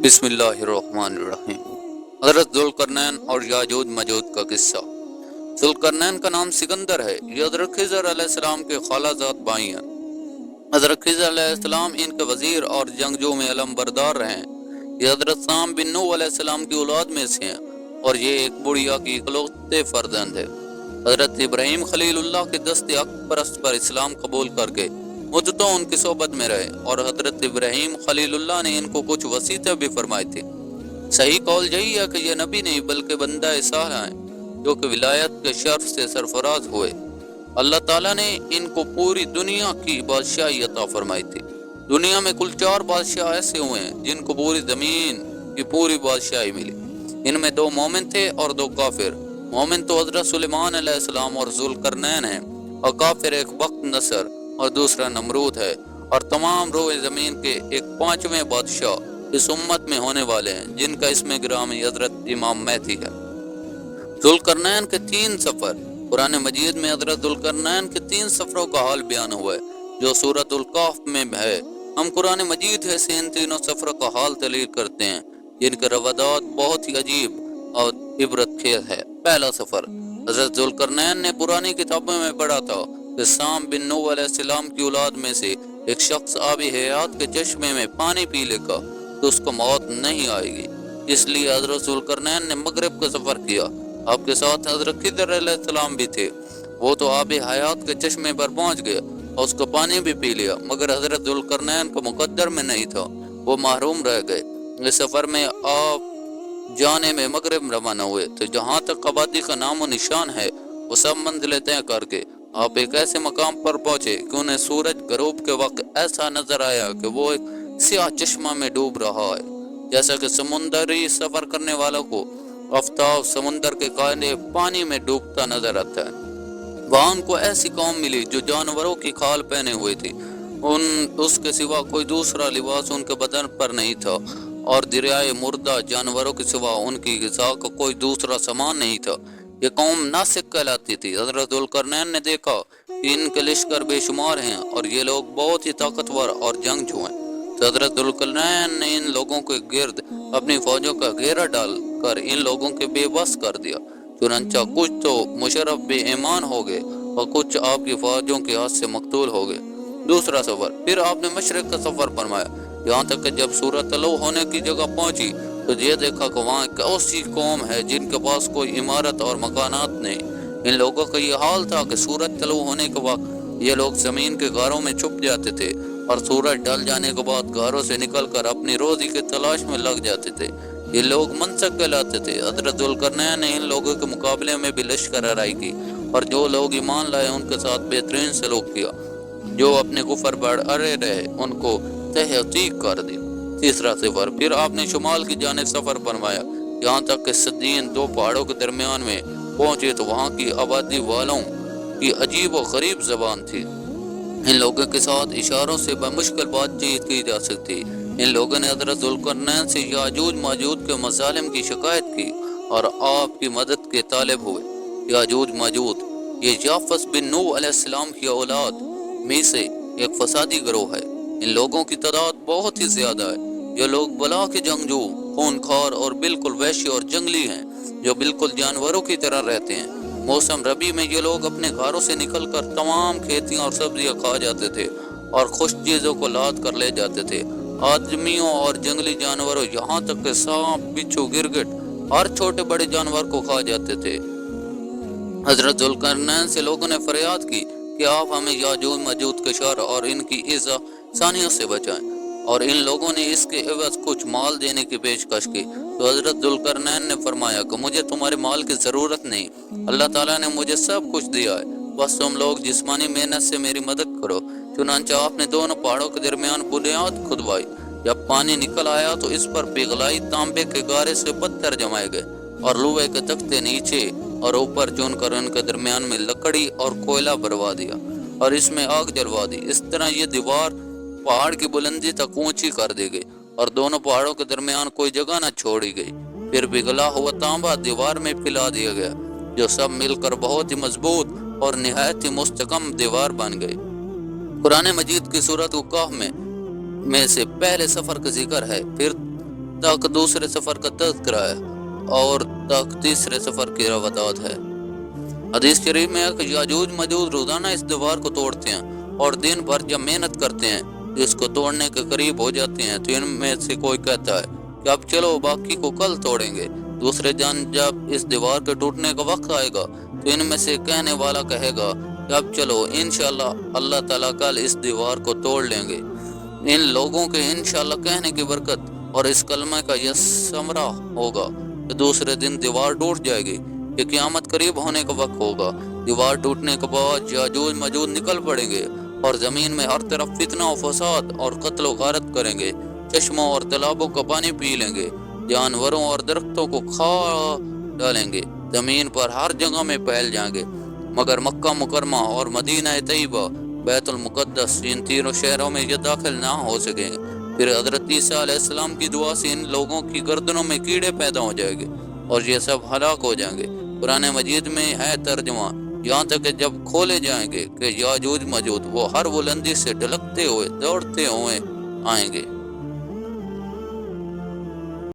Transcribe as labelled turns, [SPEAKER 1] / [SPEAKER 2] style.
[SPEAKER 1] بسم اللہ الرحمن الرحیم۔ حضرت ذوالقرنین اور یاجوج ماجوج کا قصہ۔ ذوالقرنین کا نام سکندر ہے۔ یہ حضرت خضر علیہ السلام کے خالہ زاد بھائی ہیں۔ حضرت خضر علیہ السلام ان کے وزیر اور جنگجو میں علم بردار رہے ہیں۔ یہ حضرت سام بن نوح علیہ السلام کی اولاد میں سے ہیں اور یہ ایک بڑھیا کی اکلوتے فرزند ہے۔ حضرت ابراہیم خلیل اللہ کے دست حق پرست پر اسلام قبول کر کے مدتوں ان کی صحبت میں رہے اور حضرت ابراہیم خلیل اللہ نے ان کو کچھ وصیتیں بھی فرمائی تھی۔ صحیح قول یہی ہے کہ یہ نبی نہیں بلکہ بندہ صالح ہیں جو کہ ولایت کے شرف سے سرفراز ہوئے۔ اللہ تعالیٰ نے ان کو پوری دنیا کی بادشاہی عطا فرمائی تھی۔ دنیا میں کل 4 بادشاہ ایسے ہوئے ہیں جن کو پوری زمین کی پوری بادشاہی ملی۔ ان میں 2 مومن تھے اور 2 کافر۔ مومن تو حضرت سلیمان علیہ السلام اور ذوالقرنین ہیں، اور کافر ایک بخت نصر اور دوسرا نمرود ہے، اور تمام روئے زمین کے ایک 5ویں بادشاہ اس امت میں ہونے والے ہیں جن کا اسم گرامی حضرت امام مہدی ہے۔ ذوالقرنین کے 3 سفر۔ قرآن مجید میں حضرت ذوالقرنین کے 3 سفروں کا حال بیان ہوا ہے جو سورۃ الکہف میں ہے۔ ہم قرآن مجید ہے سے ان تینوں سفروں کا حال تحریر کرتے ہیں جن کے روادات بہت ہی عجیب اور عبرت خیز ہے۔ پہلا سفر۔ حضرت ذوالقرنین نے پرانی کتابوں میں پڑھا تھا کہ سام بن نوح علیہ السلام کی اولاد میں سے ایک شخص آب حیات کے چشمے میں پانی پی لے گا تو اس کو موت نہیں آئے گی۔ اس لیے حضرت ذوالقرنین نے مغرب کا سفر کیا۔ آپ کے ساتھ حضرت خضر علیہ السلام بھی تھے۔ وہ تو آب حیات کے چشمے پر پہنچ گیا اور اس کو پانی بھی پی لیا، مگر حضرت ذوالقرنین کو مقدر میں نہیں تھا، وہ محروم رہ گئے۔ اس سفر میں آپ جانے میں مغرب روانہ ہوئے تو جہاں تک آبادی کا نام و نشان ہے وہ سب منزلیں طے کر کے آپ ایک ایسے مقام پر پہنچے کہ انہیں سورج غروب کے وقت ایسا نظر آیا کہ وہ ایک سیاہ چشمہ میں ڈوب رہا ہے، جیسا کہ سمندری سفر کرنے والوں کو آفتاب سمندر کے قائلے پانی میں ڈوبتا نظر آتا ہے۔ وہاں ان کو ایسی قوم ملی جو جانوروں کی کھال پہنے ہوئے تھی، اس کے سوا کوئی دوسرا لباس ان کے بدن پر نہیں تھا، اور دریائے مردہ جانوروں کے سوا ان کی غذا کا کوئی دوسرا سامان نہیں تھا۔ یہ قوم ناسک کہلاتی تھی۔ حضرت ذوالقرنین نے دیکھا کہ ان کے لشکر بے شمار ہیں اور یہ لوگ بہت ہی طاقتور اور جنگجو ہیں، تو حضرت ذوالقرنین نے ان لوگوں کے گرد اپنی فوجوں کا گھیرا ڈال کر ان لوگوں کے بے بس کر دیا۔ چنانچہ کچھ تو مشرف بے ایمان ہو گئے اور کچھ آپ کی فوجوں کے ہاتھ سے مقتول ہو گئے۔ دوسرا سفر۔ پھر آپ نے مشرق کا سفر فرمایا، یہاں تک کہ جب سورج طلوع ہونے کی جگہ پہنچی تو یہ دیکھا کہ وہاں ایک ایسی قوم ہے جن کے پاس کوئی عمارت اور مکانات نہیں۔ ان لوگوں کا یہ حال تھا کہ سورج طلوع ہونے کے وقت یہ لوگ زمین کے غاروں میں چھپ جاتے تھے اور سورج ڈل جانے کے بعد غاروں سے نکل کر اپنی روزی کی تلاش میں لگ جاتے تھے۔ یہ لوگ منسک کہلاتے تھے۔ حضرت ذوالقرنین نے ان لوگوں کے مقابلے میں بھی لشکر آرائی کی اور جو لوگ ایمان لائے ان کے ساتھ بہترین سلوک کیا، جو اپنے کفر پر اڑے رہے ان کو تحقیق کر دی۔ تیسرا سفر۔ پھر آپ نے شمال کی جانب سفر فرمایا، یہاں تک کہ صدین 2 پہاڑوں کے درمیان میں پہنچے تو وہاں کی آبادی والوں کی عجیب و غریب زبان تھی۔ ان لوگوں کے ساتھ اشاروں سے بمشکل بات چیت کی جا سکتی۔ ان لوگوں نے حضرت ذوالقرنین سے یاجوج ماجوج کے مظالم کی شکایت کی اور آپ کی مدد کے طالب ہوئے۔ یاجوج ماجوج یہ یافس بن نوح علیہ السلام کی اولاد میں سے ایک فسادی گروہ ہے۔ ان لوگوں کی تعداد بہت ہی زیادہ ہے۔ یہ لوگ بلا کے جنگجو، خونخوار اور بالکل وحشی اور جنگلی ہیں جو بالکل جانوروں کی طرح رہتے ہیں۔ موسم ربی میں یہ لوگ اپنے گھروں سے نکل کر تمام کھیتیاں اور سبزیاں کھا جاتے تھے اور خشک چیزوں کو لاد کر لے جاتے تھے۔ آدمیوں اور جنگلی جانوروں یہاں تک کہ سانپ، بچھو، گرگٹ ہر چھوٹے بڑے جانور کو کھا جاتے تھے۔ حضرت ذوالقرنین سے لوگوں نے فریاد کی کہ آپ ہمیں یاجوج ماجوج کے شر اور ان کی ایذا ثانیوں سے بچائیں، اور ان لوگوں نے اس کے عوض کچھ مال دینے کی پیشکش کی۔ تو حضرت ذوالقرنین نے فرمایا کہ مجھے تمہارے مال کی ضرورت نہیں، اللہ تعالیٰ نے مجھے سب کچھ دیا ہے، بس تم لوگ جسمانی محنت سے میری مدد کرو۔ چنانچہ آپ نے دونوں پہاڑوں کے درمیان بنیاد کھدوائی۔ جب پانی نکل آیا تو اس پر پگھلائی تانبے کے گارے سے پتھر جمائے گئے اور لوہے کے تختے نیچے اور اوپر چن کر ان کے درمیان میں لکڑی اور کوئلہ بھروا دیا اور اس میں آگ جلوا دی۔ اس طرح یہ دیوار پہاڑ کی بلندی تک اونچی کر دی گئی اور دونوں پہاڑوں کے درمیان کوئی جگہ نہ چھوڑی گئی۔ پھر پگھلا ہوا تانبا دیوار میں پھیلا دیا گیا جو سب مل کر بہت ہی مضبوط اور نہایت ہی مستحکم دیوار بن گئی۔ قرآن مجید کی سورۃ الکہف میں سے پہلے سفر کا ذکر ہے۔ پھر تک دوسرے سفر کا تذکرہ ہے اور تک تیسرے سفر کی روادات ہے۔ حدیث شریف میں ہے کہ یاجوج ماجوج روزانہ اس دیوار کو توڑتے ہیں اور دن بھر جب محنت کرتے ہیں اس کو توڑنے کے قریب ہو جاتے ہیں تو ان میں سے کوئی کہتا ہے کہ اب چلو باقی کو کل توڑیں گے۔ دوسرے دن جب اس دیوار کے ٹوٹنے کا وقت آئے گا تو ان میں سے کہنے والا کہے گا کہ اب چلو انشاءاللہ اللہ تعالیٰ کل اس دیوار کو توڑ لیں گے۔ ان لوگوں کے انشاءاللہ کہنے کی برکت اور اس کلمہ کا یہ ثمرہ ہوگا کہ دوسرے دن دیوار ٹوٹ جائے گی۔ کہ قیامت قریب ہونے کا وقت ہوگا۔ دیوار ٹوٹنے کے بعد یاجوج ماجوج نکل پڑیں گے اور زمین میں ہر طرف فتنہ و فساد اور قتل و غارت کریں گے۔ چشموں اور تالابوں کا پانی پی لیں گے، جانوروں اور درختوں کو کھا ڈالیں گے، زمین پر ہر جگہ میں پھیل جائیں گے، مگر مکہ مکرمہ اور مدینہ طیبہ بیت المقدس ان تینوں شہروں میں یہ داخل نہ ہو سکیں گے۔ پھر حضرت عیسیٰ علیہ السلام کی دعا سے ان لوگوں کی گردنوں میں کیڑے پیدا ہو جائیں گے اور یہ سب ہلاک ہو جائیں گے۔ قرآن مجید میں ہے ترجمہ یہاں تک کہ جب کھولے جائیں گے کہ یاجوج ماجوج وہ ہر بلندی سے ڈھلکتے ہوئے دوڑتے ہوئے آئیں گے۔